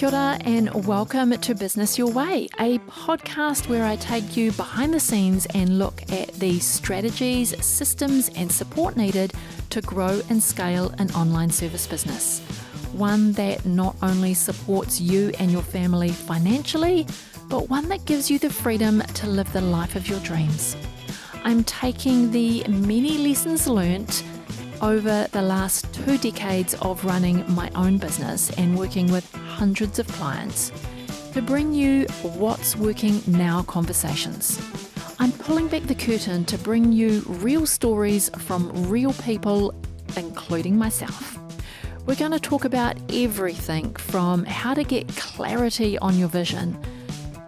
Kia ora and welcome to Business Your Way, a podcast where I take you behind the scenes and look at the strategies, systems and support needed to grow and scale an online service business. One that not only supports you and your family financially, but one that gives you the freedom to live the life of your dreams. I'm taking the many lessons learnt over the last 2 decades of running my own business and working with hundreds of clients to bring you what's working now conversations. I'm pulling back the curtain to bring you real stories from real people, including myself. We're going to talk about everything from how to get clarity on your vision,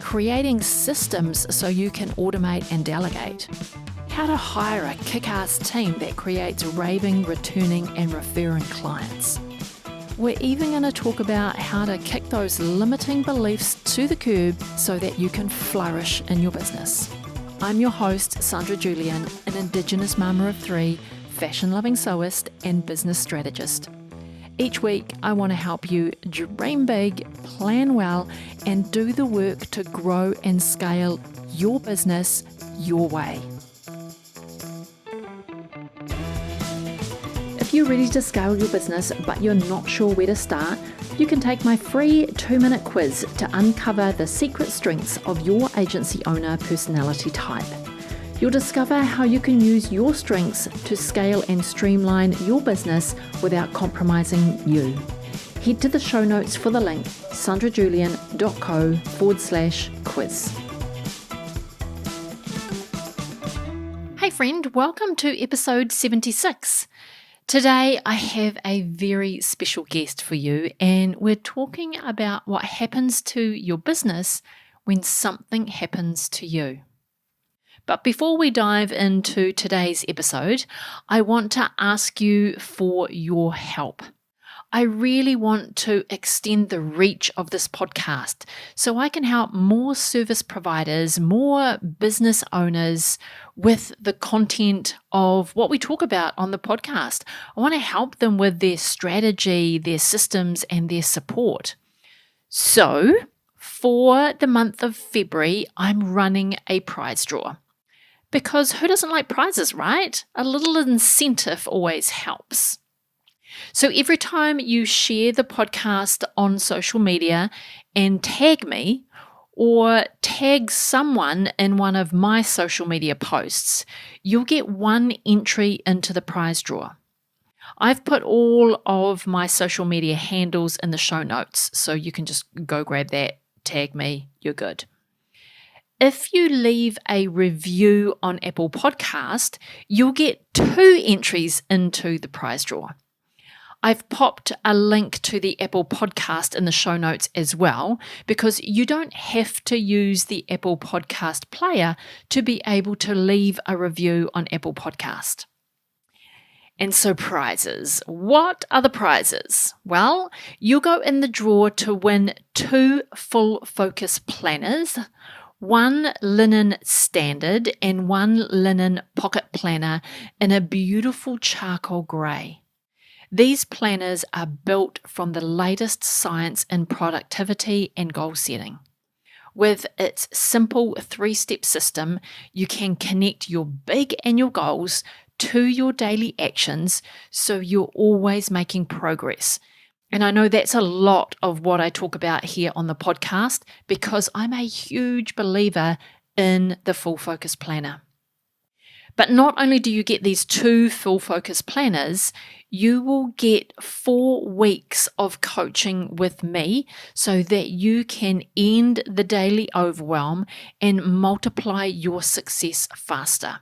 creating systems so you can automate and delegate, how to hire a kick-ass team that creates raving, returning and referring clients. We're even going to talk about how to kick those limiting beliefs to the curb so that you can flourish in your business. I'm your host, Sandra Julian, an Indigenous mama of 3, fashion-loving sewist and business strategist. Each week, I want to help you dream big, plan well, and do the work to grow and scale your business your way. If you're ready to scale your business but you're not sure where to start, you can take my free 2-minute quiz to uncover the secret strengths of your agency owner personality type. You'll discover how you can use your strengths to scale and streamline your business without compromising you. Head to the show notes for the link, sandrajulian.co/quiz. Hey friend, welcome to episode 76. Today I have a very special guest for you, and we're talking about what happens to your business when something happens to you. But before we dive into today's episode, I want to ask you for your help. I really want to extend the reach of this podcast so I can help more service providers, more business owners with the content of what we talk about on the podcast. I want to help them with their strategy, their systems, and their support. So, for the month of February, I'm running a prize draw. Because who doesn't like prizes, right? A little incentive always helps. So every time you share the podcast on social media and tag me or tag someone in one of my social media posts, you'll get 1 entry into the prize draw. I've put all of my social media handles in the show notes, so you can just go grab that, tag me, you're good. If you leave a review on Apple Podcast, you'll get 2 entries into the prize draw. I've popped a link to the Apple Podcast in the show notes as well, because you don't have to use the Apple Podcast player to be able to leave a review on Apple Podcast. And so prizes. What are the prizes? Well, you'll go in the draw to win 2 full focus planners, 1 linen standard and 1 linen pocket planner in a beautiful charcoal grey. These planners are built from the latest science in productivity and goal setting. With its simple 3-step system, you can connect your big annual goals to your daily actions so you're always making progress. And I know that's a lot of what I talk about here on the podcast because I'm a huge believer in the full focus planner. But not only do you get these 2 full focus planners, you will get 4 weeks of coaching with me so that you can end the daily overwhelm and multiply your success faster.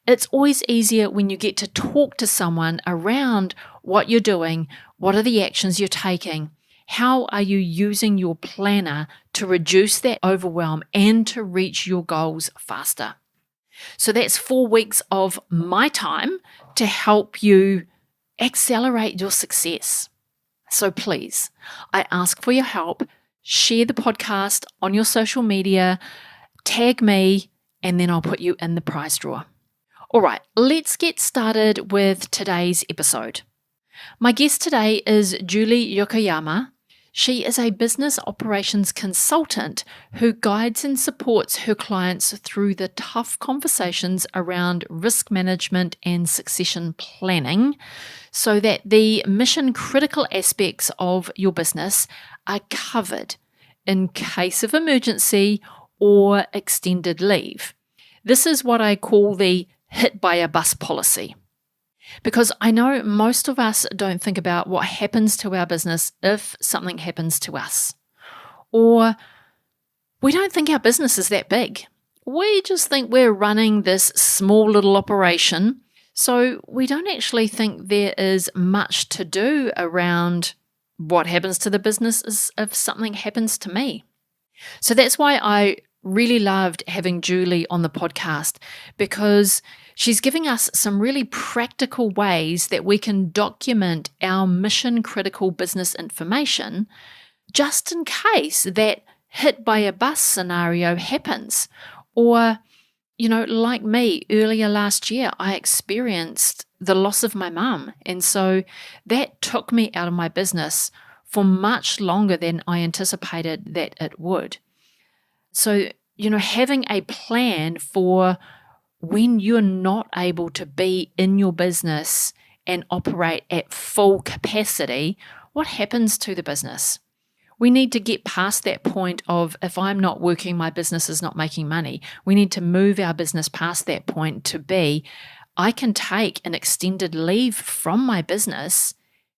It's always easier when you get to talk to someone around what you're doing, what are the actions you're taking, how are you using your planner to reduce that overwhelm and to reach your goals faster. So that's 4 weeks of my time to help you accelerate your success. So please, I ask for your help. Share the podcast on your social media, tag me, and then I'll put you in the prize draw. All right, let's get started with today's episode. My guest today is Julee Yokoyama. She is a business operations consultant who guides and supports her clients through the tough conversations around risk management and succession planning so that the mission critical aspects of your business are covered in case of emergency or extended leave. This is what I call the hit by a bus policy. Because I know most of us don't think about what happens to our business if something happens to us. Or we don't think our business is that big. We just think we're running this small little operation. So we don't actually think there is much to do around what happens to the business if something happens to me. So that's why I really loved having Julee on the podcast, because she's giving us some really practical ways that we can document our mission critical business information just in case that hit by a bus scenario happens. Or, like me, earlier last year, I experienced the loss of my mum. And so that took me out of my business for much longer than I anticipated that it would. So, having a plan for when you're not able to be in your business and operate at full capacity, what happens to the business? We need to get past that point of, if I'm not working, my business is not making money. We need to move our business past that point to be, I can take an extended leave from my business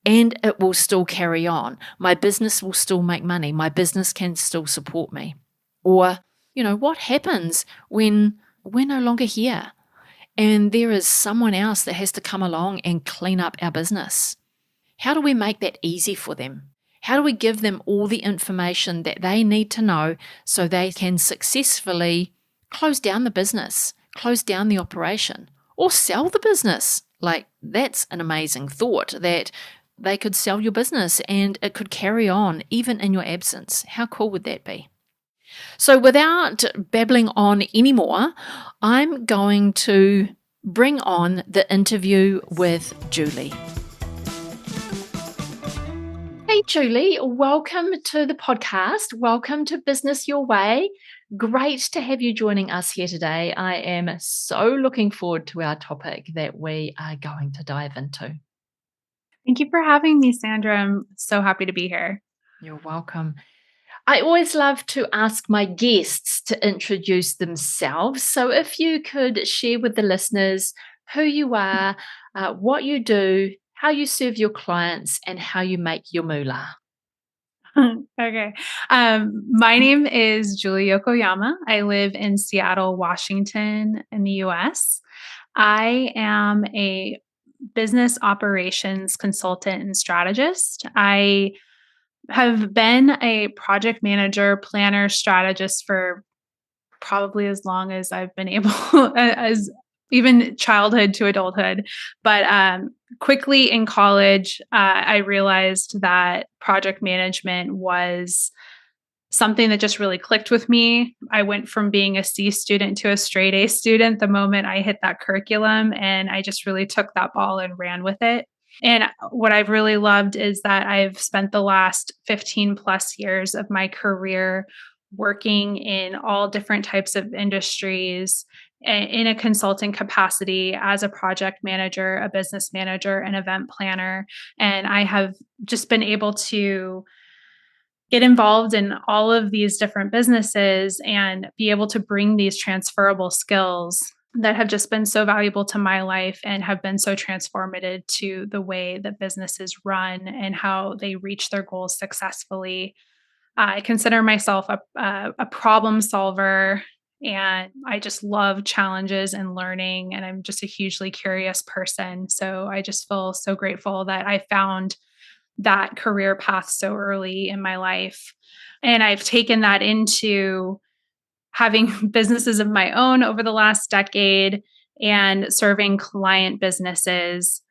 and it will still carry on. My business will still make money. My business can still support me. Or, what happens when we're no longer here and there is someone else that has to come along and clean up our business? How do we make that easy for them? How do we give them all the information that they need to know so they can successfully close down the business, close down the operation, or sell the business? Like, that's an amazing thought, that they could sell your business and it could carry on even in your absence. How cool would that be? So without babbling on anymore, I'm going to bring on the interview with Julee. Hey, Julee, welcome to the podcast. Welcome to Business Your Way. Great to have you joining us here today. I am so looking forward to our topic that we are going to dive into. Thank you for having me, Sandra. I'm so happy to be here. You're welcome. I always love to ask my guests to introduce themselves. So if you could share with the listeners who you are, what you do, how you serve your clients, and how you make your moolah. Okay. My name is Julee Yokoyama. I live in Seattle, Washington, in the US. I am a business operations consultant and strategist. I have been a project manager, planner, strategist for probably as long as I've been able, as even childhood to adulthood. But quickly in college, I realized that project management was something that just really clicked with me. I went from being a C student to a straight A student the moment I hit that curriculum, and I just really took that ball and ran with it. And what I've really loved is that I've spent the last 15 plus years of my career working in all different types of industries in a consulting capacity as a project manager, a business manager, an event planner. And I have just been able to get involved in all of these different businesses and be able to bring these transferable skills that have just been so valuable to my life and have been so transformative to the way that businesses run and how they reach their goals successfully. I consider myself a problem solver, and I just love challenges and learning. And I'm just a hugely curious person. So I just feel so grateful that I found that career path so early in my life. And I've taken that into having businesses of my own over the last decade and serving client businesses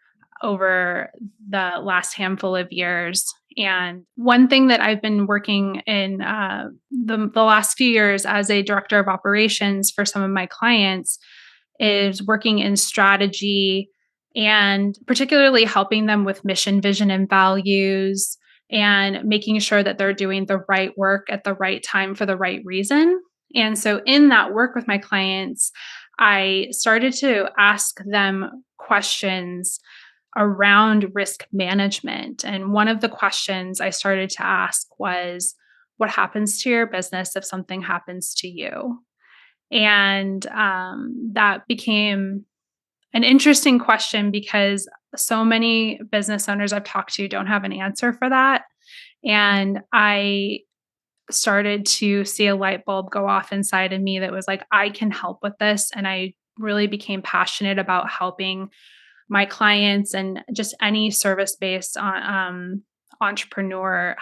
over the last handful of years. And one thing that I've been working in the last few years as a director of operations for some of my clients is working in strategy and particularly helping them with mission, vision, and values and making sure that they're doing the right work at the right time for the right reason. And so, in that work with my clients, I started to ask them questions around risk management. And one of the questions I started to ask was, what happens to your business if something happens to you? And that became an interesting question because so many business owners I've talked to don't have an answer for that. And I started to see a light bulb go off inside of me that was like, I can help with this. And I really became passionate about helping my clients and just any service based entrepreneur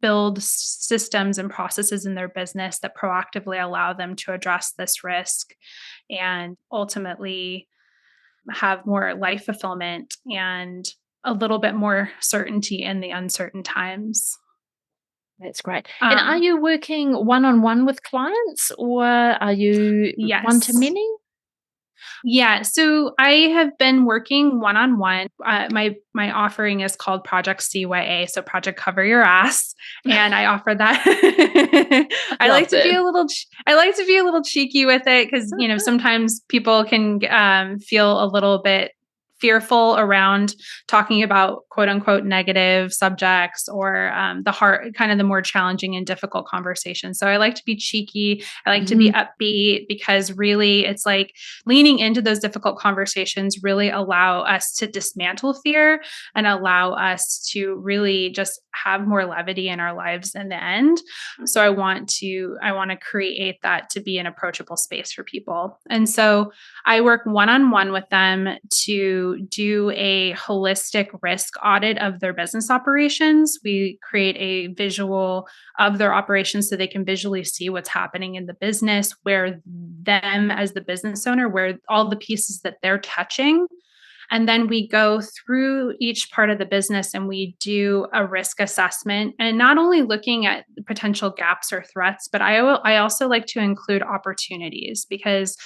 build systems and processes in their business that proactively allow them to address this risk and ultimately have more life fulfillment and a little bit more certainty in the uncertain times. That's great. And are Um, you working one-on-one with clients, or are you one to yes. many? Yeah, so I have been working one-on-one. My offering is called Project CYA, so Project Cover Your Ass, and I offer that. Love that. I like to be a little cheeky with it because sometimes people can feel a little bit fearful around talking about quote unquote negative subjects or the hard kind of the more challenging and difficult conversations. So I like to be cheeky. I like to be Mhm. upbeat because really it's like leaning into those difficult conversations really allow us to dismantle fear and allow us to really just have more levity in our lives in the end. So I want to create that to be an approachable space for people. And so I work one-on-one with them to do a holistic risk audit of their business operations. We create a visual of their operations so they can visually see what's happening in the business, where them as the business owner, where all the pieces that they're touching. And then we go through each part of the business and we do a risk assessment and not only looking at potential gaps or threats, but I also like to include opportunities because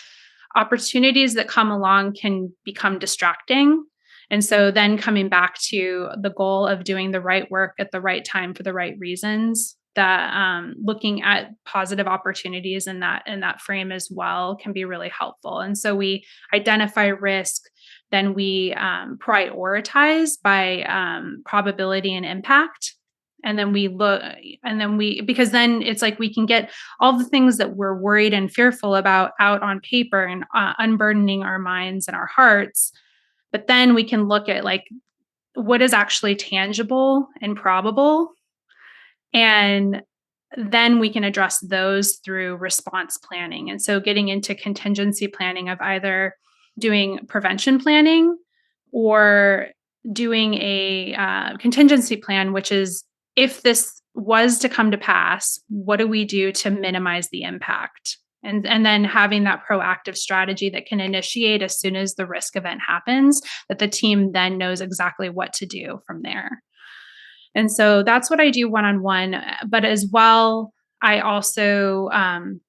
opportunities that come along can become distracting. And so then coming back to the goal of doing the right work at the right time for the right reasons, that looking at positive opportunities in that frame as well can be really helpful. And so we identify risk, then we prioritize by probability and impact. And then we look, and then we, because then it's like we can get all the things that we're worried and fearful about out on paper and unburdening our minds and our hearts. But then we can look at like what is actually tangible and probable. And then we can address those through response planning. And so getting into contingency planning of either doing prevention planning or doing a contingency plan, which is if this was to come to pass, what do we do to minimize the impact? And then having that proactive strategy that can initiate as soon as the risk event happens, that the team then knows exactly what to do from there. And so that's what I do one on one. But as well, I also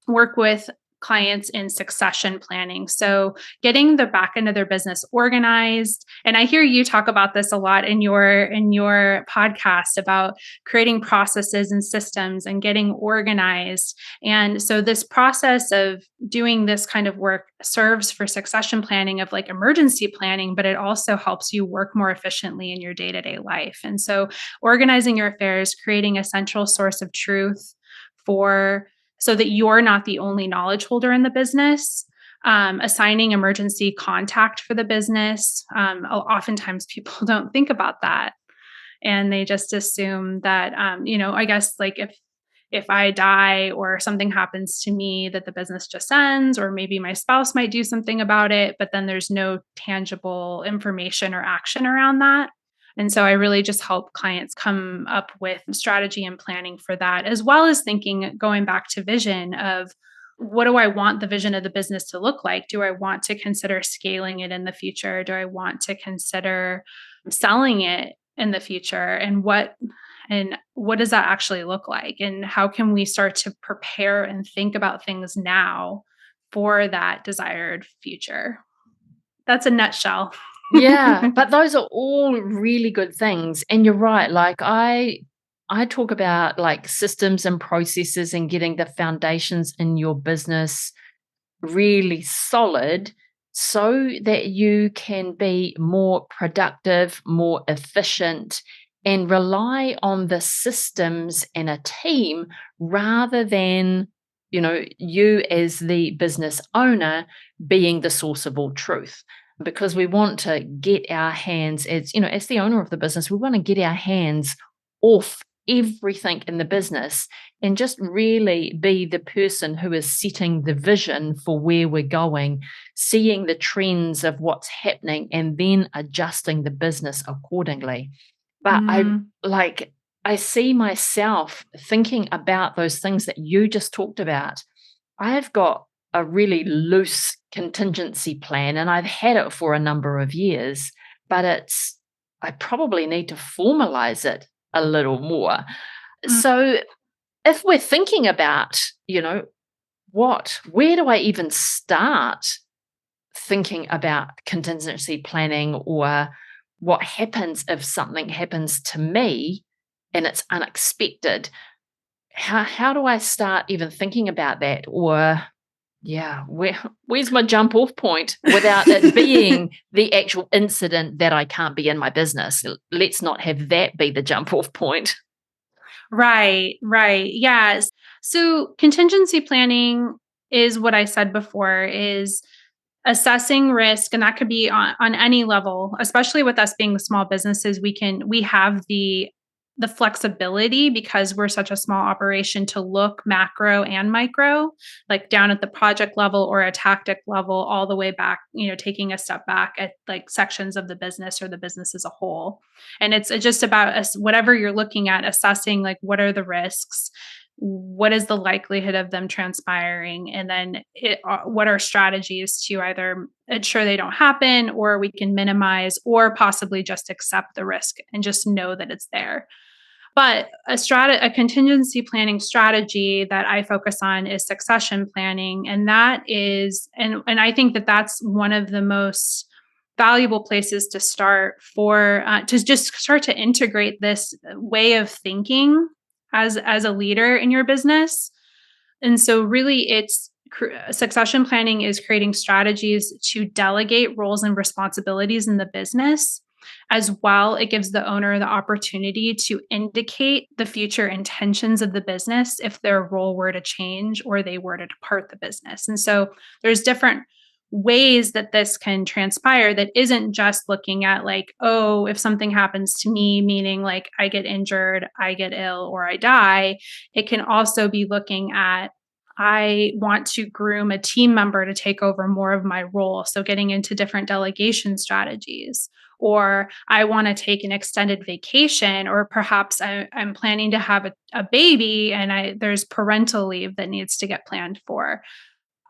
work with clients in succession planning. So getting the back end of their business organized. And I hear you talk about this a lot in your podcast about creating processes and systems and getting organized. And so this process of doing this kind of work serves for succession planning of like emergency planning, but it also helps you work more efficiently in your day-to-day life. And so organizing your affairs, creating a central source of truth for so that you're not the only knowledge holder in the business. Assigning emergency contact for the business. Oftentimes people don't think about that and they just assume that, I guess like if I die or something happens to me, that the business just ends, or maybe my spouse might do something about it, but then there's no tangible information or action around that. And so I really just help clients come up with strategy and planning for that, as well as thinking, going back to vision of what do I want the vision of the business to look like? Do I want to consider scaling it in the future? Do I want to consider selling it in the future? And what does that actually look like? And how can we start to prepare and think about things now for that desired future? That's a nutshell. Yeah, but those are all really good things, and you're right, like, I talk about, like, systems and processes and getting the foundations in your business really solid so that you can be more productive, more efficient, and rely on the systems and a team rather than, you as the business owner being the source of all truth. Because we want to get our hands, as the owner of the business, we want to get our hands off everything in the business and just really be the person who is setting the vision for where we're going, seeing the trends of what's happening, and then adjusting the business accordingly. But Mm, I see myself thinking about those things that you just talked about. I've got a really loose contingency plan and I've had it for a number of years, but I probably need to formalize it a little more. mm, So if we're thinking about, where do I even start thinking about contingency planning, or what happens if something happens to me and it's unexpected? How do I start even thinking about that? Or yeah, where's my jump off point without it being the actual incident that I can't be in my business? Let's not have that be the jump off point. right, right. Yes. So contingency planning is what I said before is assessing risk, and that could be on any level, especially with us being small businesses, we have the flexibility because we're such a small operation to look macro and micro, like down at the project level or a tactic level, all the way back, taking a step back at like sections of the business or the business as a whole. And it's just about us, whatever you're looking at, assessing like what are the risks, what is the likelihood of them transpiring, and then what are strategies to either ensure they don't happen, or we can minimize, or possibly just accept the risk and just know that it's there. But a contingency planning strategy that I focus on is succession planning, and that is, and I think that that's one of the most valuable places to start for to just start to integrate this way of thinking as a leader in your business. And so, really, succession planning is creating strategies to delegate roles and responsibilities in the business. As well, it gives the owner the opportunity to indicate the future intentions of the business if their role were to change or they were to depart the business. And so, there's different ways that this can transpire that isn't just looking at like, oh, if something happens to me, meaning like I get injured, I get ill, or I die. It can also be looking at, I want to groom a team member to take over more of my role. So getting into different delegation strategies. Or I want to take an extended vacation, or perhaps I'm planning to have a baby and there's parental leave that needs to get planned for.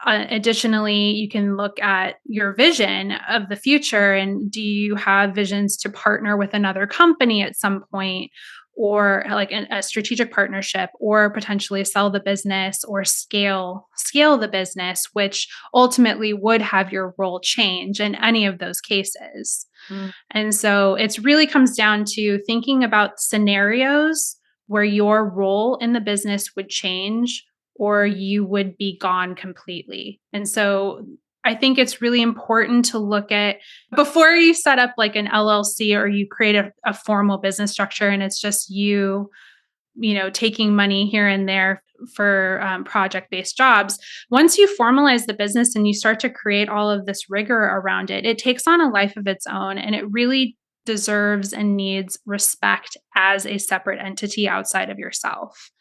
Additionally, you can look at your vision of the future, and do you have visions to partner with another company at some point, or like a strategic partnership, or potentially sell the business or scale the business, which ultimately would have your role change in any of those cases. Mm. And so it's really comes down to thinking about scenarios where your role in the business would change or you would be gone completely. And so I think it's really important to look at before you set up like an LLC or you create a formal business structure and it's just taking money here and there for project based jobs. Once you formalize the business and you start to create all of this rigor around it, it takes on a life of its own and it really deserves and needs respect as a separate entity outside of yourself.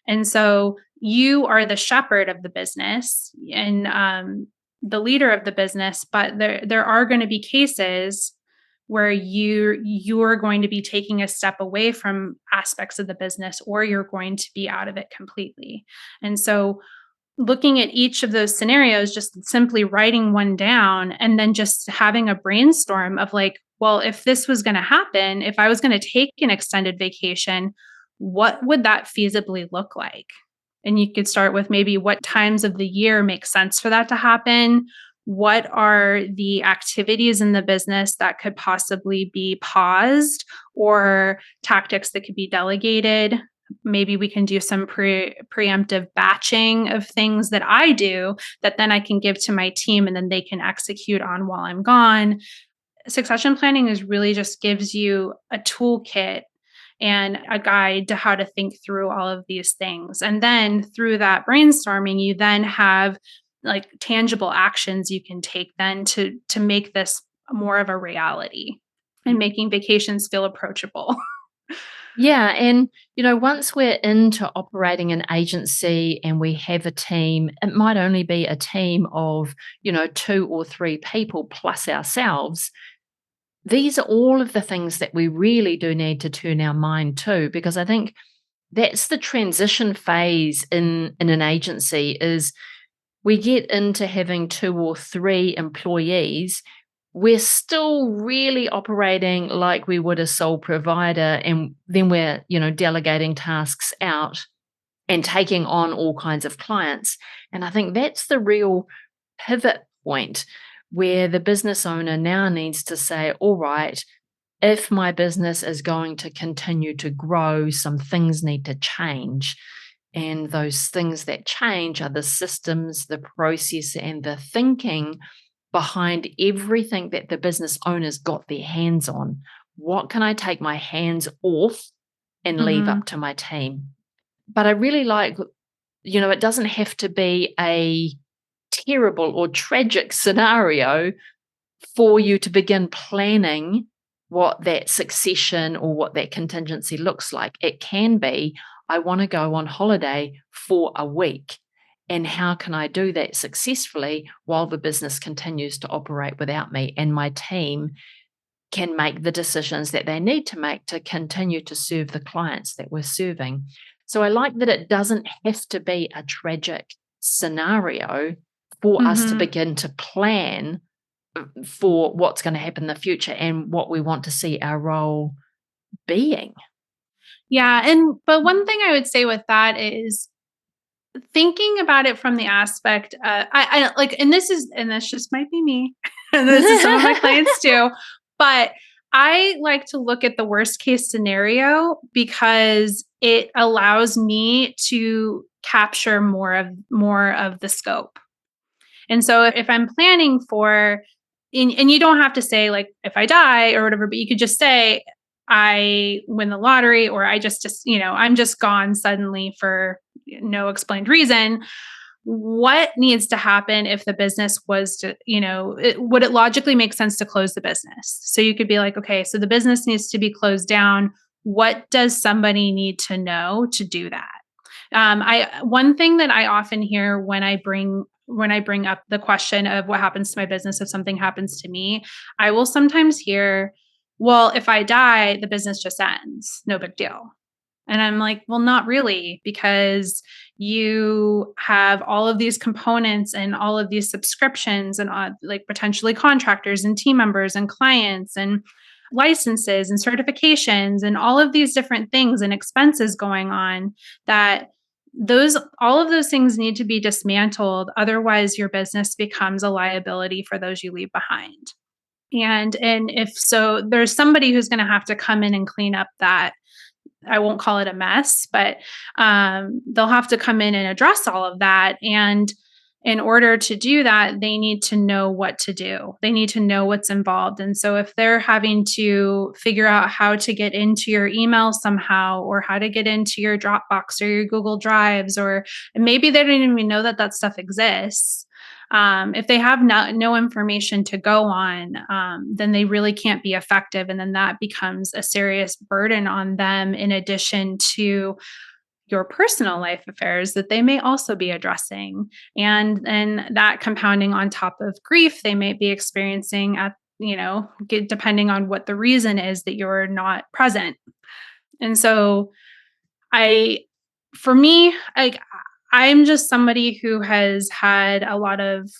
And so you are the shepherd of the business and the leader of the business, but there are going to be cases where you're going to be taking a step away from aspects of the business or you're going to be out of it completely. And so looking at each of those scenarios, just simply writing one down and then just having a brainstorm of like, well, if this was going to happen, if I was going to take an extended vacation, what would that feasibly look like? And you could start with maybe what times of the year make sense for that to happen. what are the activities in the business that could possibly be paused or tactics that could be delegated. Maybe we can do some preemptive batching of things that I do that then I can give to my team and then they can execute on while I'm gone. Succession planning is really just gives you a toolkit and a guide to how to think through all of these things. And then through that brainstorming, you then have like tangible actions you can take then to make this more of a reality and making vacations feel approachable. Yeah. And, once we're into operating an agency and we have a team, it might only be a team of, 2 or 3 people plus ourselves. These are all of the things that we really do need to turn our mind to, because I think that's the transition phase in an agency is we get into having 2 or 3 employees. We're still really operating like we would a sole provider, and then we're, delegating tasks out and taking on all kinds of clients. And I think that's the real pivot point where the business owner now needs to say, all right, if my business is going to continue to grow, some things need to change. And those things that change are the systems, the process, and the thinking behind everything that the business owners got their hands on. What can I take my hands off and leave Mhm. up to my team? But I really like, it doesn't have to be a terrible or tragic scenario for you to begin planning what that succession or what that contingency looks like. It can be, I want to go on holiday for a week. And how can I do that successfully while the business continues to operate without me and my team can make the decisions that they need to make to continue to serve the clients that we're serving? So I like that it doesn't have to be a tragic scenario for us to Mhm. begin to plan for what's going to happen in the future and what we want to see our role being. Yeah, but one thing I would say with that is thinking about it from the aspect, I like, and this just might be me, and this is some of my clients too, but I like to look at the worst case scenario because it allows me to capture more of the scope. And so if I'm planning for, and you don't have to say like if I die or whatever, but you could just say I win the lottery or I'm just gone suddenly for no explained reason. What needs to happen if the business was to, would it logically make sense to close the business? So you could be like, okay, so the business needs to be closed down. What does somebody need to know to do that? I One thing that I often hear when I bring up the question of what happens to my business if something happens to me, I will sometimes hear, "Well, if I die, the business just ends. No big deal." And I'm like, "Well, not really, because you have all of these components and all of these subscriptions and like potentially contractors and team members and clients and licenses and certifications and all of these different things and expenses going on that those all of those things need to be dismantled, otherwise your business becomes a liability for those you leave behind. And if so, there's somebody who's going to have to come in and clean up that. I won't call it a mess, but they'll have to come in and address all of that. And in order to do that, they need to know what to do. They need to know what's involved. And so if they're having to figure out how to get into your email somehow, or how to get into your Dropbox or your Google Drives, or maybe they don't even know that that stuff exists. If they have no information to go on, then they really can't be effective. And then that becomes a serious burden on them, in addition to your personal life affairs that they may also be addressing. And then that compounding on top of grief they may be experiencing depending on what the reason is that you're not present. And so I, for me, like, I'm just somebody who has had a lot of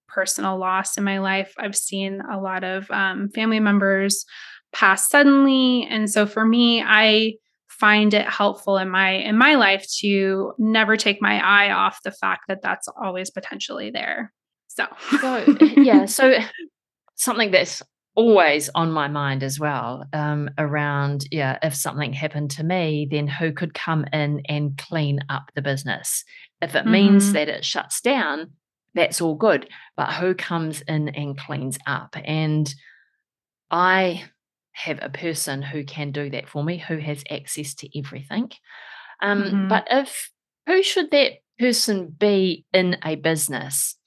personal loss in my life. I've seen a lot of family members pass suddenly, and so for me, I find it helpful in my life to never take my eye off the fact that that's always potentially there. So, So something that's always on my mind as well, around, if something happened to me, then who could come in and clean up the business? If it means mhm, that it shuts down, that's all good, but who comes in and cleans up? And I have a person who can do that for me, who has access to everything. mhm, But if who should that person be in a business?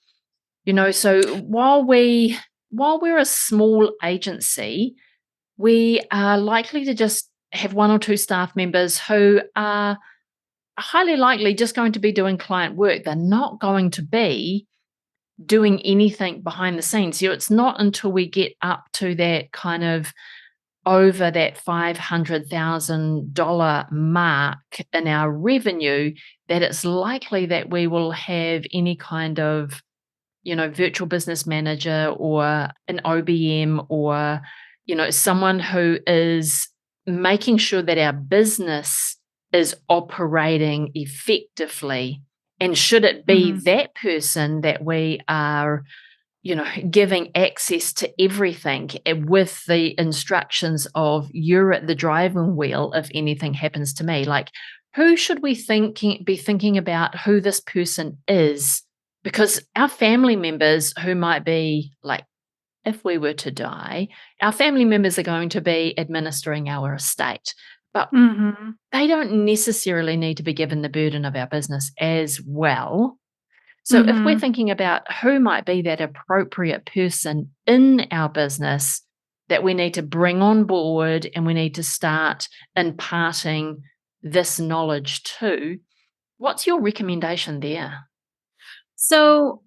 So while we're a small agency, we are likely to just have one or two staff members who are highly likely just going to be doing client work. They're not going to be doing anything behind the scenes. It's not until we get up to that kind of over that $500,000 mark in our revenue that it's likely that we will have any kind of virtual business manager or an OBM or, someone who is making sure that our business is operating effectively. And should it be mhm, that person that we are, giving access to everything with the instructions of you're at the driving wheel if anything happens to me? Like, who should we be thinking about who this person is? Because our family members who might be like, if we were to die, our family members are going to be administering our estate, but mhm, they don't necessarily need to be given the burden of our business as well. So if we're mhm. thinking about who might be that appropriate person in our business that we need to bring on board and we need to start imparting this knowledge to, what's your recommendation there? So,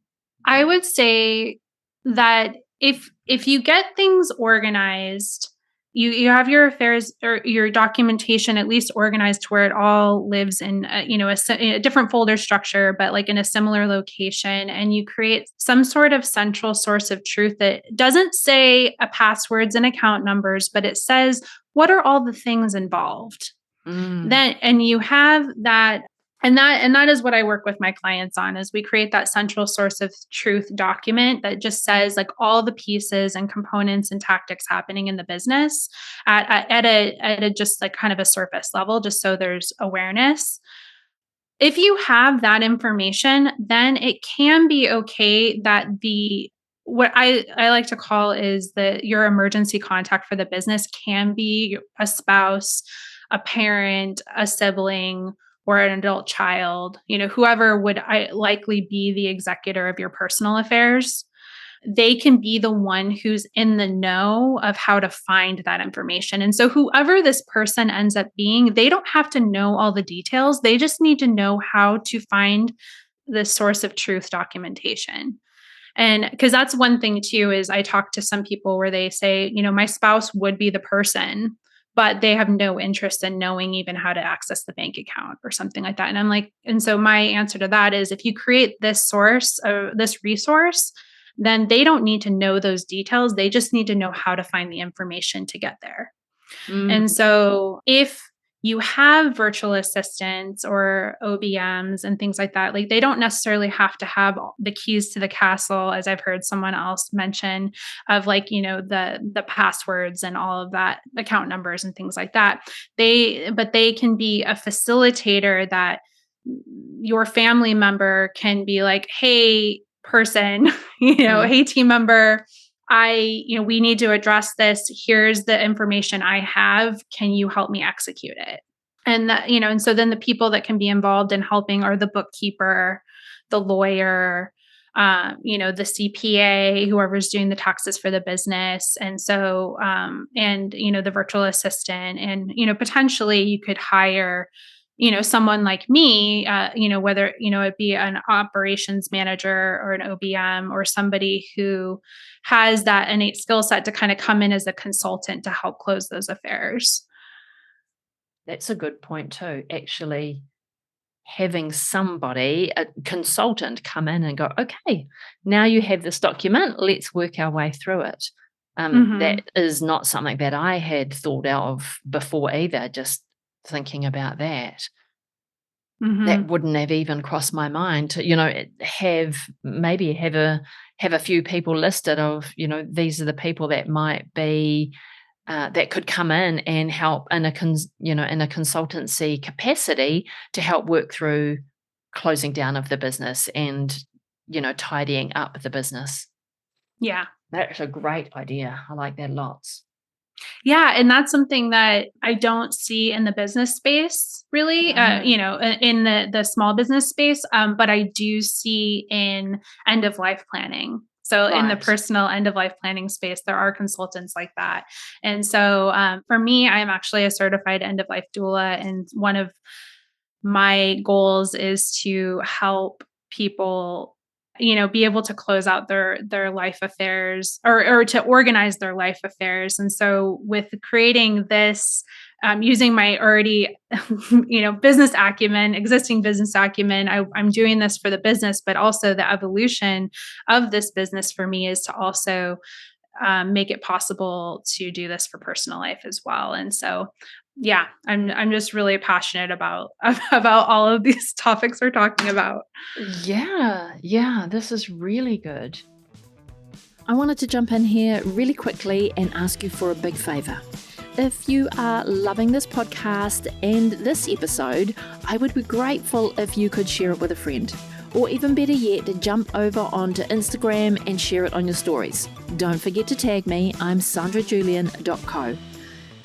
I would say that if you get things organized, you have your affairs or your documentation at least organized to where it all lives in a different folder structure, but like in a similar location, and you create some sort of central source of truth that doesn't say passwords and account numbers, but it says what are all the things involved. Mm, Then and you have that, and that is what I work with my clients on, is we create that central source of truth document that just says like all the pieces and components and tactics happening in the business at a just like kind of a surface level, just so there's awareness. If you have that information, then it can be okay that the what I like to call is that your emergency contact for the business can be a spouse, a parent, a sibling, or an adult child, whoever would likely be the executor of your personal affairs. They can be the one who's in the know of how to find that information. And so, whoever this person ends up being, they don't have to know all the details. They just need to know how to find the source of truth documentation. And because that's one thing too, is I talk to some people where they say, my spouse would be the person, but they have no interest in knowing even how to access the bank account or something like that. And I'm like, and so my answer to that is if you create this source, this resource, then they don't need to know those details. They just need to know how to find the information to get there. And mm, so if you have virtual assistants or OBMs and things like that, like they don't necessarily have to have the keys to the castle, as I've heard someone else mention, of like, the passwords and all of that, account numbers and things like that. But they can be a facilitator that your family member can be like, hey, person, mm, hey, team member, we need to address this. Here's the information I have. Can you help me execute it? And and so then the people that can be involved in helping are the bookkeeper, the lawyer, the CPA, whoever's doing the taxes for the business. And so, and, the virtual assistant, and, potentially you could hire, someone like me, whether, it be an operations manager or an OBM or somebody who has that innate skill set to kind of come in as a consultant to help close those affairs. that's a good point too. Actually, having somebody, a consultant, come in and go, okay, now you have this document, let's work our way through it. Mhm. That is not something that I had thought of before either, just thinking about that. that Mhm. wouldn't have even crossed my mind to, have a few people listed of, these are the people that might be that could come in and help in a consultancy capacity to help work through closing down of the business and, tidying up the business. Yeah. That's a great idea. I like that lots. Yeah, and that's something that I don't see in the business space really, No. in the small business space, but I do see in end of life planning. So in the Right. personal end of life planning space, there are consultants like that. And so for me, I am actually a certified end of life doula, and one of my goals is to help people be able to close out their life affairs, or to organize their life affairs. And so with creating this, using my already business acumen, existing business acumen, I'm doing this for the business, but also the evolution of this business for me is to also make it possible to do this for personal life as well. And so, yeah, I'm just really passionate about about all of these topics we're talking about. Yeah, yeah, this is really good. I wanted to jump in here really quickly and ask you for a big favour. If you are loving this podcast and this episode, I would be grateful if you could share it with a friend. Or even better yet, jump over onto Instagram and share it on your stories. Don't forget to tag me, I'm sandrajulian.co.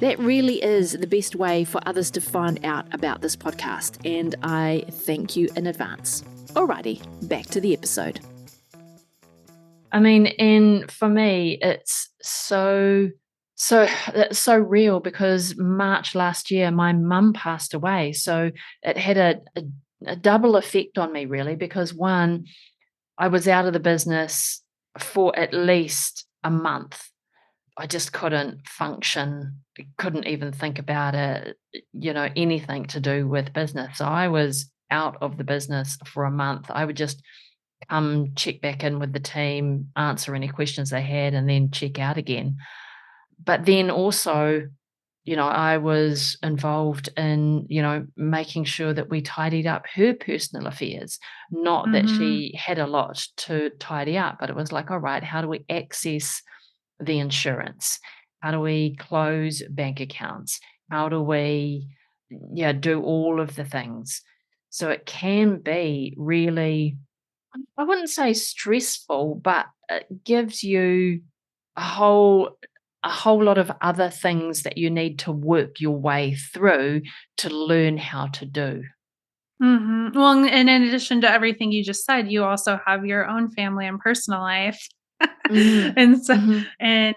That really is the best way for others to find out about this podcast, and I thank you in advance. Alrighty, back to the episode. I mean, and for me, it's it's so real because March last year, my mum passed away. So it had a double effect on me, really, because one, I was out of the business for at least a month. I just couldn't function, couldn't even think about it, anything to do with business. So I was out of the business for a month. I would just check back in with the team, answer any questions they had, and then check out again. But then also, I was involved in, making sure that we tidied up her personal affairs. Not that Mhm. she had a lot to tidy up, but it was like, all right, how do we access the insurance? How do we close bank accounts? How do we, yeah, do all of the things? So it can be really, I wouldn't say stressful, but it gives you a whole a whole lot of other things that you need to work your way through to learn how to do. Mhm. Well, and in addition to everything you just said, you also have your own family and personal life. Mhm. And so Mhm. and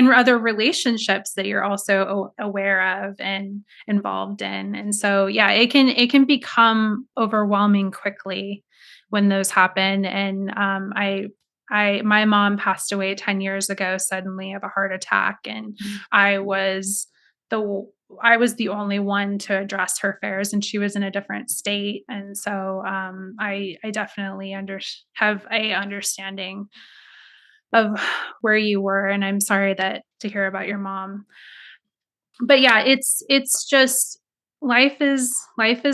other relationships that you're also aware of and involved in. And so, yeah, it can become overwhelming quickly when those happen. And I my mom passed away 10 years ago suddenly of a heart attack, and Mm. I was the I was the only one to address her affairs, and she was in a different state. And so I definitely have a understanding of where you were, and I'm sorry that to hear about your mom. But yeah, it's just life is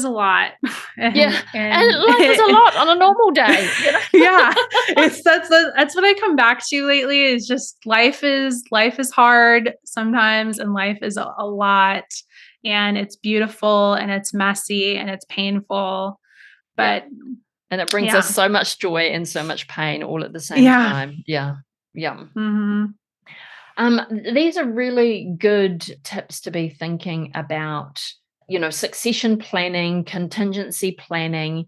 a lot. Yeah, and And life is a lot on a normal day, yeah, that's what I come back to lately, is just life is hard sometimes, and life is a lot, and it's beautiful and it's messy and it's painful. Yeah, But and it brings us yeah. so much joy and so much pain all at the same Yeah. time. Yeah, yeah. Mhm. These are really good tips to be thinking about, succession planning, contingency planning,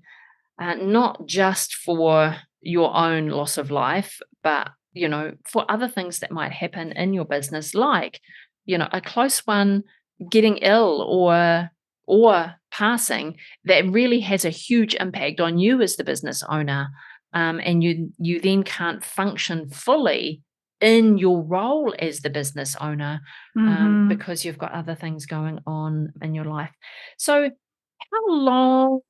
not just for your own loss of life, but, for other things that might happen in your business, like, a close one getting ill or passing that really has a huge impact on you as the business owner. And you then can't function fully in your role as the business owner Mhm. because you've got other things going on in your life. So how long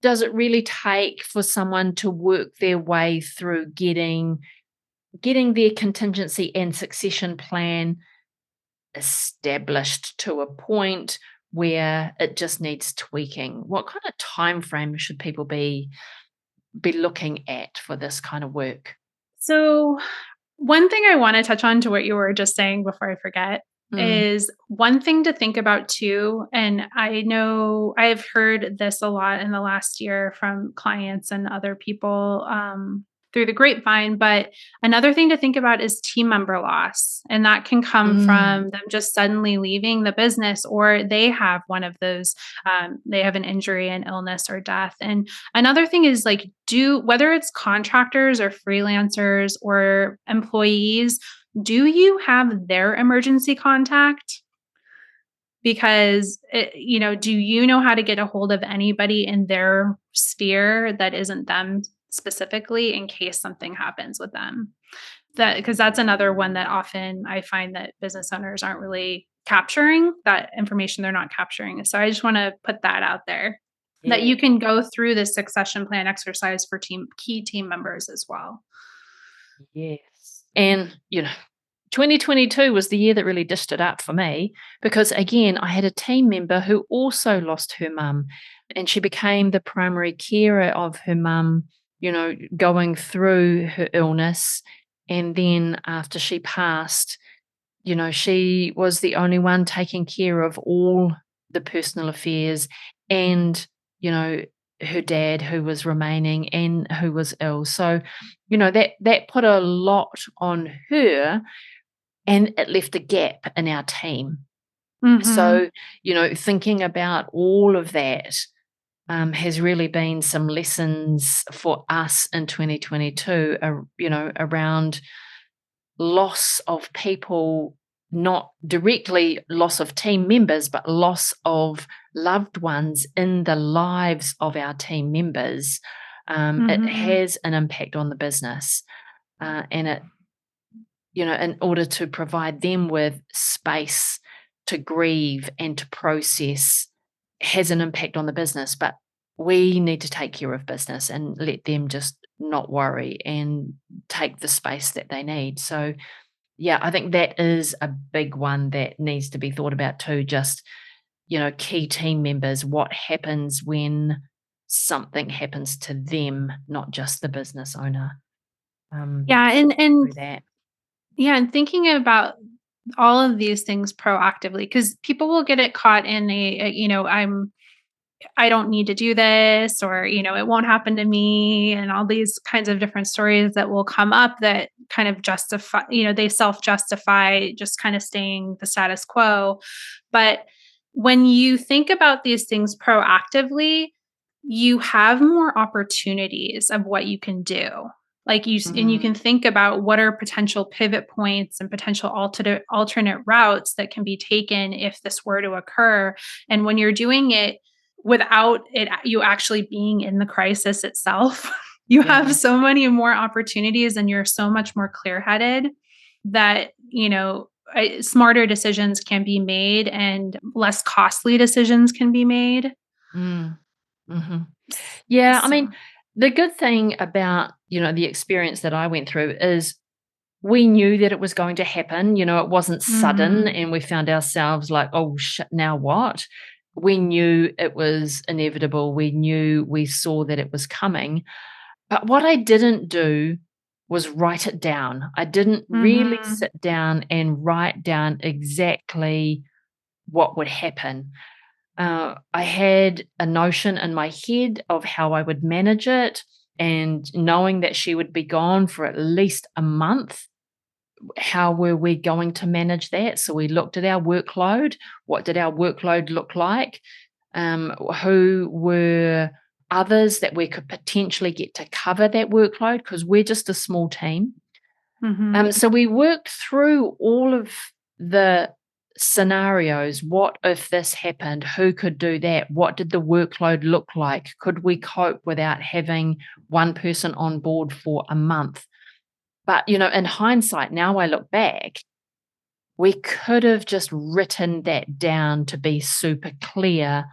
does it really take for someone to work their way through getting their contingency and succession plan established to a point where it just needs tweaking? What kind of time frame should people be looking at for this kind of work? So, one thing I want to touch on to what you were just saying before I forget Mm. is one thing to think about too. And I know I've heard this a lot in the last year from clients and other people through the grapevine. But another thing to think about is team member loss. And that can come Mm. from them just suddenly leaving the business, or they have one of those, they have an injury, an illness, or death. And another thing is like, whether it's contractors or freelancers or employees, do you have their emergency contact? Because, do you know how to get a hold of anybody in their sphere that isn't them specifically in case something happens with them? Because that's another one that often I find that business owners aren't really capturing that information, they're not capturing. So I just want to put that out there that Yeah. you can go through this succession plan exercise for key team members as well. Yes. And, 2022 was the year that really dished it up for me because, again, I had a team member who also lost her mum and she became the primary carer of her mum, going through her illness. And then after she passed, she was the only one taking care of all the personal affairs and, her dad who was remaining and who was ill. So, that put a lot on her and it left a gap in our team. Mhm. So, thinking about all of that has really been some lessons for us in 2022, around loss of people, not directly loss of team members, but loss of loved ones in the lives of our team members. It Mhm. has an impact on the business. And it, in order to provide them with space to grieve and to process has an impact on the business. But we need to take care of business and let them just not worry and take the space that they need. So, yeah, I think that is a big one that needs to be thought about too. Just, key team members, what happens when something happens to them, not just the business owner. Yeah, and Through that. yeah, and thinking about all of these things proactively, because people will get it caught in I don't need to do this, or it won't happen to me, and all these kinds of different stories that will come up that kind of justify, they self-justify just kind of staying the status quo. But when you think about these things proactively, you have more opportunities of what you can do. Like and you Mm, can think about what are potential pivot points and potential alternate routes that can be taken if this were to occur. And when you're doing it without you actually being in the crisis itself, you have yeah. so many more opportunities and you're so much more clear-headed that, smarter decisions can be made and less costly decisions can be made. Mm, mhm. Yeah, I So mean, the good thing about, the experience that I went through is we knew that it was going to happen. It wasn't sudden mhm, and we found ourselves like, "Oh, shit, now what?" We knew it was inevitable. We saw that it was coming. But what I didn't do was write it down. I didn't really mhm, sit down and write down exactly what would happen. I had a notion in my head of how I would manage it, and knowing that she would be gone for at least a month, how were we going to manage that? So we looked at our workload. What did our workload look like? Who were others that we could potentially get to cover that workload? Because we're just a small team. mhm, So we worked through all of the scenarios. What if this happened? Who could do that? What did the workload look like? Could we cope without having one person on board for a month? But, in hindsight, now I look back, we could have just written that down to be super clear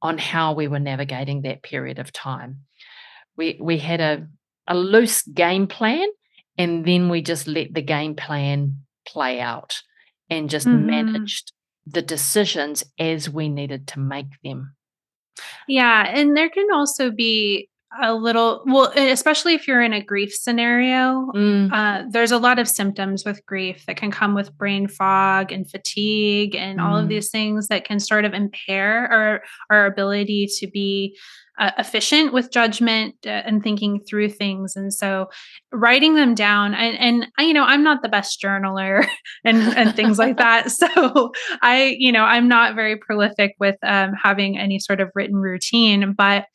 on how we were navigating that period of time. We had a loose game plan, and then we just let the game plan play out and just mhm. managed. the decisions as we needed to make them. Yeah, and there can also be a little especially if you're in a grief scenario, Mm, there's a lot of symptoms with grief that can come with brain fog and fatigue and all of mm, these things that can sort of impair our ability to be efficient with judgment and thinking through things. And so writing them down, I'm not the best journaler and things like that. So I'm not very prolific with having any sort of written routine, but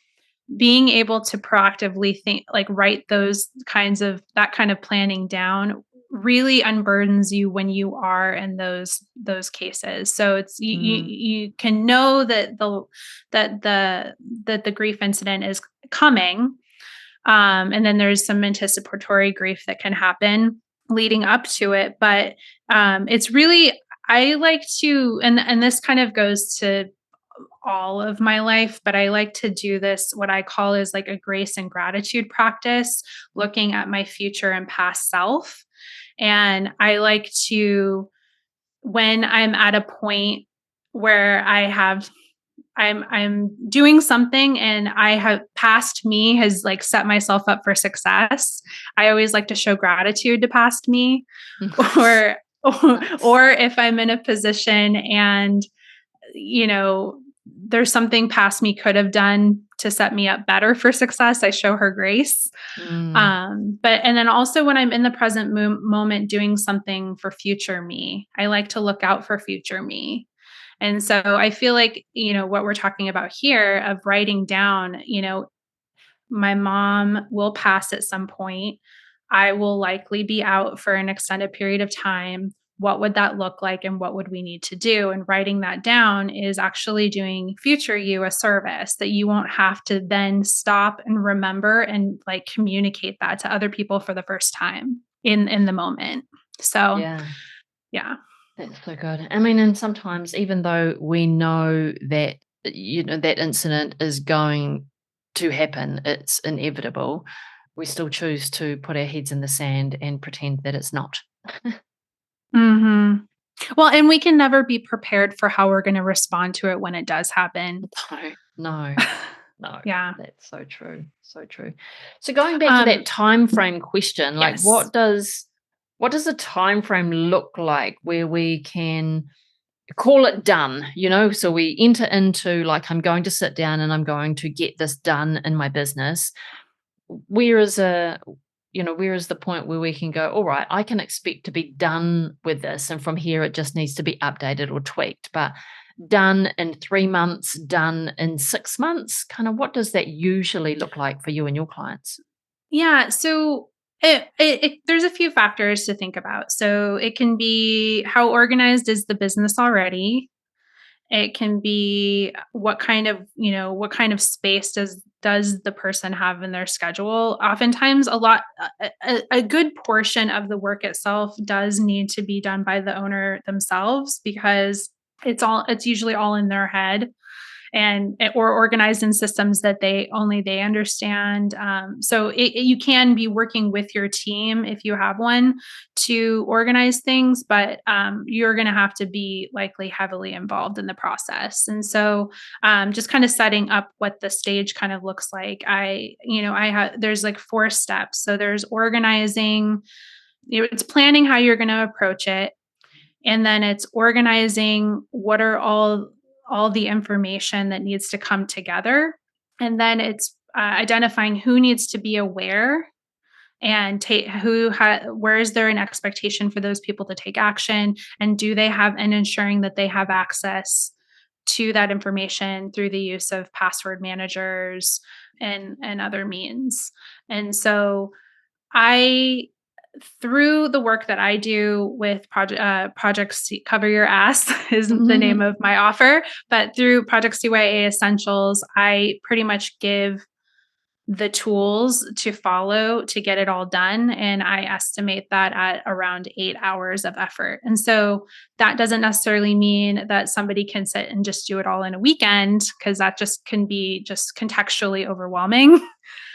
being able to proactively think, like write that kind of planning down really unburdens you when you are in those cases. So it's mm, you can know that the grief incident is coming, and then there's some anticipatory grief that can happen leading up to it. But it's really, I like to, and this kind of goes to all of my life, but I like to do this, what I call is like a grace and gratitude practice, looking at my future and past self. And I like to, when I'm at a point where I'm doing something and I have past me has like set myself up for success. I always like to show gratitude to past me, nice, or nice. or if I'm in a position and you know there's something past me could have done to set me up better for success, I show her grace. Mm, But and then also when I'm in the present moment doing something for future me, I like to look out for future me. And so I feel like, what we're talking about here of writing down, my mom will pass at some point. I will likely be out for an extended period of time. What would that look like and what would we need to do? And writing that down is actually doing future you a service, that you won't have to then stop and remember and like communicate that to other people for the first time in the moment. So, yeah. yeah. That's so good. I mean, and sometimes even though we know that, that incident is going to happen, it's inevitable, we still choose to put our heads in the sand and pretend that it's not. Mhm. Well, and we can never be prepared for how we're gonna respond to it when it does happen. No, no, no. Yeah. That's so true. So true. So going back to that Um, time frame question, like yes. what does a time frame look like where we can call it done, so we enter into like, I'm going to sit down and I'm going to get this done in my business. Where is where is the point where we can go, all right, I can expect to be done with this, and from here it just needs to be updated or tweaked, but done in 3 months, done in 6 months, kind of what does that usually look like for you and your clients? Yeah, so there's a few factors to think about. So it can be how organized is the business already? It can be what kind of space does the person have in their schedule? Oftentimes a good portion of the work itself does need to be done by the owner themselves, because it's usually all in their head or organized in systems that they understand. So you can be working with your team if you have one to organize things, but you're going to have to be likely heavily involved in the process. And so just kind of setting up what the stage kind of looks like. There's like 4 steps. So there's organizing. It's planning how you're going to approach it, and then it's organizing what are all the information that needs to come together, and then it's identifying who needs to be aware and where is there an expectation for those people to take action, and do they have, and ensuring that they have access to that information through the use of password managers and other means. And so I through the work that I do with Cover Your Ass isn't the name of my offer, but through Project CYA Essentials, I pretty much give the tools to follow to get it all done. And I estimate that at around 8 hours of effort. And so that doesn't necessarily mean that somebody can sit and just do it all in a weekend, because that just can be just contextually overwhelming.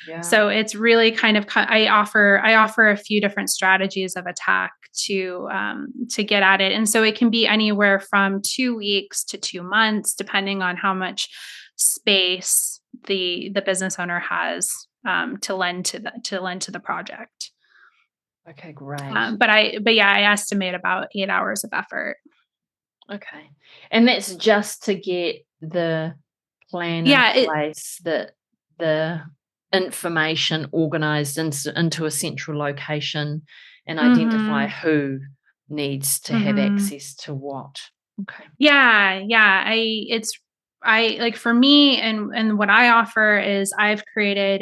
Yeah. So it's really kind of, I offer a few different strategies of attack to get at it. And so it can be anywhere from 2 weeks to 2 months, depending on how much space the business owner has to lend to the project. Okay, great. But yeah, I estimate about 8 hours of effort. Okay. And that's just to get the plan Yeah, in place, the information organized into a central location and identify who needs to have access to what. Okay. Yeah, yeah. I like, for me, and what I offer is I've created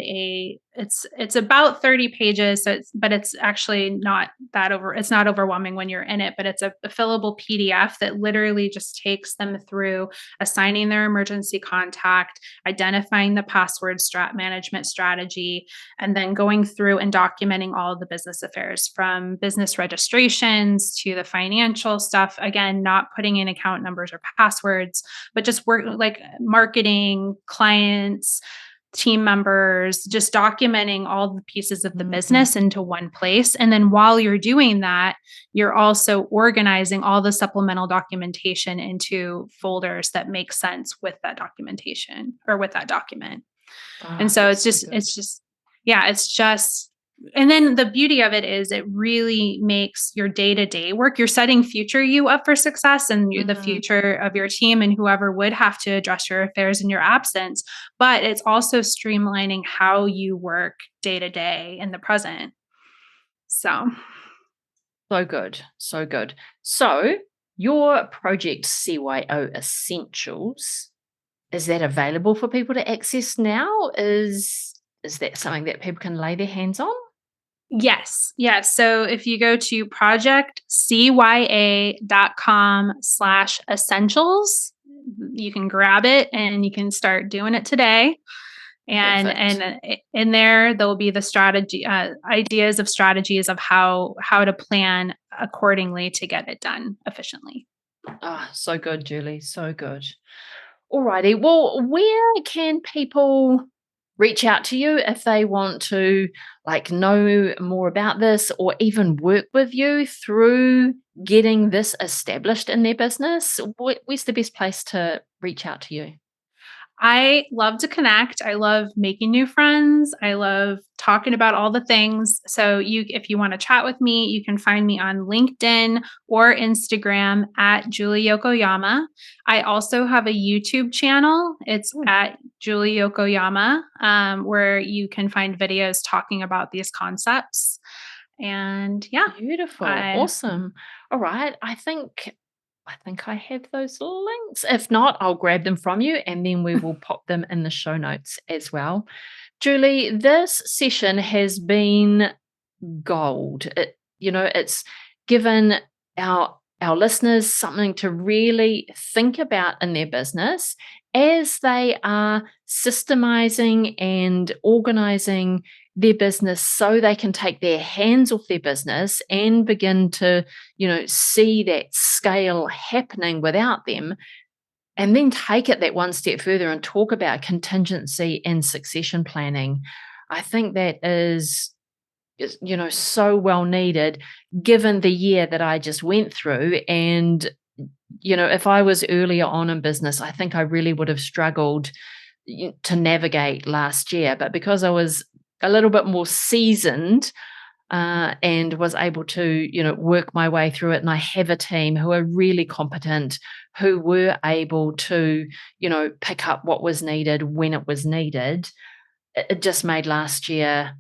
it's about 30 pages, but it's actually not it's not overwhelming when you're in it, but it's a fillable PDF that literally just takes them through assigning their emergency contact, identifying the password management strategy, and then going through and documenting all of the business affairs, from business registrations to the financial stuff. Again, not putting in account numbers or passwords, but just work like marketing, clients, team members, just documenting all the pieces of the business into one place. And then while you're doing that, you're also organizing all the supplemental documentation into folders that make sense with that documentation or with that document. And so it's just, and then the beauty of it is it really makes your day-to-day work. You're setting future you up for success and the future of your team and whoever would have to address your affairs in your absence. But it's also streamlining how you work day-to-day in the present. So good. So good. So your project CYO Essentials, is that available for people to access now? Is that something that people can lay their hands on? Yes. Yes. So if you go to projectcya.com/essentials, you can grab it and you can start doing it today. And in there will be the strategy, ideas of strategies of how to plan accordingly to get it done efficiently. So good, Julie. So good. Alrighty. Well, where can people reach out to you if they want to know more about this or even work with you through getting this established in their business? Where's the best place to reach out to you? I love to connect. I love making new friends. I love talking about all the things. So if you want to chat with me, you can find me on LinkedIn or Instagram at Julee Yokoyama. I also have a YouTube channel. It's at Julee Yokoyama, where you can find videos talking about these concepts. And yeah. Beautiful. Awesome. All right. I think I have those links. If not, I'll grab them from you and then we will pop them in the show notes as well. Julie, this session has been gold. It's given our listeners something to really think about in their business as they are systemizing and organizing their business so they can take their hands off their business and begin to, see that scale happening without them, and then take it that one step further and talk about contingency and succession planning. I think that is so well needed given the year that I just went through. And, if I was earlier on in business, I think I really would have struggled to navigate last year. But because I was a little bit more seasoned and was able to, work my way through it, and I have a team who are really competent, who were able to, pick up what was needed when it was needed, it just made last year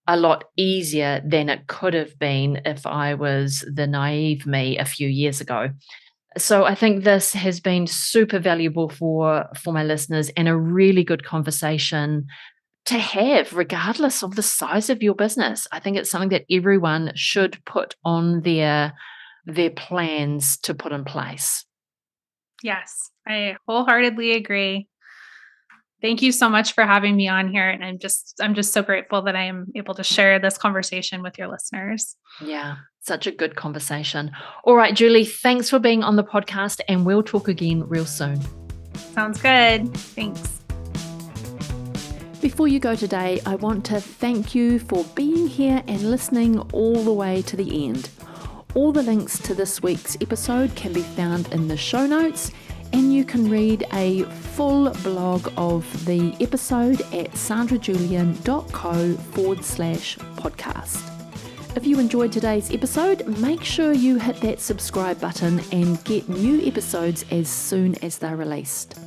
a lot easier than it could have been if I was the naive me a few years ago. So I think this has been super valuable for my listeners and a really good conversation to have, regardless of the size of your business. I think it's something that everyone should put on their plans to put in place. Yes, I wholeheartedly agree. Thank you so much for having me on here. And I'm just so grateful that I am able to share this conversation with your listeners. Yeah, such a good conversation. All right, Julie, thanks for being on the podcast, and we'll talk again real soon. Sounds good. Thanks. Before you go today, I want to thank you for being here and listening all the way to the end. All the links to this week's episode can be found in the show notes, and you can read a full blog of the episode at sandrajulian.co/podcast. If you enjoyed today's episode, make sure you hit that subscribe button and get new episodes as soon as they're released.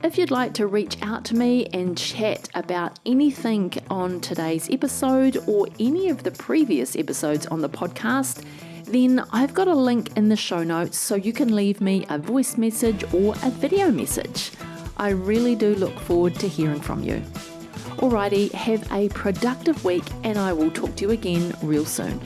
If you'd like to reach out to me and chat about anything on today's episode or any of the previous episodes on the podcast, then I've got a link in the show notes so you can leave me a voice message or a video message. I really do look forward to hearing from you. Alrighty, have a productive week and I will talk to you again real soon.